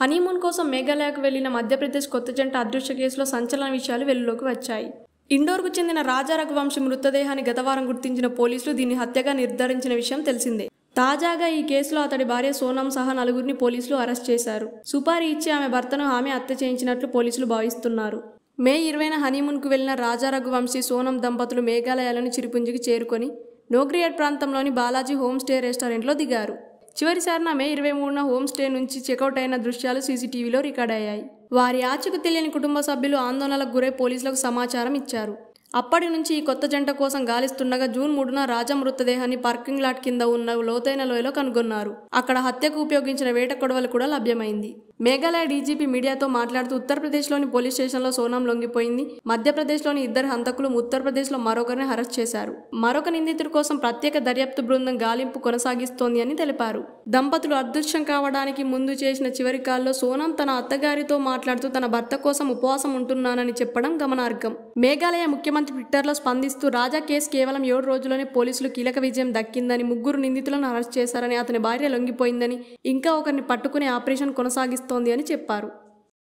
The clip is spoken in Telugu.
హనీమూన్ కోసం మేఘాలయకు వెళ్లిన మధ్యప్రదేశ్ కొత్త జంట అదృశ్య కేసులో సంచలన విషయాలు వెలుగులోకి వచ్చాయి. ఇండోర్కు చెందిన రాజా రఘువంశీ మృతదేహాన్ని గతవారం గుర్తించిన పోలీసులు దీన్ని హత్యగా నిర్ధారించిన విషయం తెలిసిందే. తాజాగా ఈ కేసులో అతడి భార్య సోనం సహా నలుగురిని పోలీసులు అరెస్ట్ చేశారు. సుపారీ ఇచ్చి ఆమె భర్తను ఆమె హత్య చేయించినట్లు పోలీసులు భావిస్తున్నారు. మే 20న హనీమూన్కు వెళ్లిన రాజా రఘువంశీ సోనం దంపతులు మేఘాలయలోని చిరుపుంజికి చేరుకొని నోగ్రియాడ్ ప్రాంతంలోని బాలాజీ హోమ్ స్టే రెస్టారెంట్లో దిగారు. చివరిసారిన మే 23న హోమ్ స్టే నుంచి చెక్అవుట్ అయిన దృశ్యాలు సీసీటీవీలో రికార్డ్ అయ్యాయి. వారి ఆచూకు తెలియని కుటుంబ సభ్యులు ఆందోళనలకు గురై పోలీసులకు సమాచారం ఇచ్చారు. అప్పటి నుంచి ఈ కొత్త జంట కోసం గాలిస్తుండగా జూన్ 3న రాజా మృతదేహాన్ని పార్కింగ్ లాట్ కింద ఉన్న లోతైన లోయలో కనుగొన్నారు. అక్కడ హత్యకు ఉపయోగించిన వేట కొడవలు కూడా లభ్యమైంది. మేఘాలయ డీజీపీ మీడియాతో మాట్లాడుతూ ఉత్తరప్రదేశ్లోని పోలీస్ స్టేషన్లో సోనం లొంగిపోయింది. మధ్యప్రదేశ్లోని 2 హంతకులు, ఉత్తరప్రదేశ్లో మరొకరిని అరెస్ట్ చేశారు. మరొక నిందితుడి కోసం ప్రత్యేక దర్యాప్తు బృందం గాలింపు కొనసాగిస్తోంది అని తెలిపారు. దంపతులు అదృశ్యం కావడానికి ముందు చేసిన చివరి కాల్లో సోనం తన అత్తగారితో మాట్లాడుతూ తన భర్త కోసం ఉపవాసం ఉంటున్నానని చెప్పడం గమనార్హం. మేఘాలయ ముఖ్యమంత్రి ట్విట్టర్లో స్పందిస్తూ రాజా కేసు కేవలం 7 రోజుల్లోనే పోలీసులు కీలక విజయం దక్కిందని, 3 నిందితులను అరెస్ట్ చేశారని, అతని భార్య లొంగిపోయిందని, ఇంకా ఒకరిని పట్టుకునే ఆపరేషన్ కొనసాగిస్తోంది అని చెప్పారు.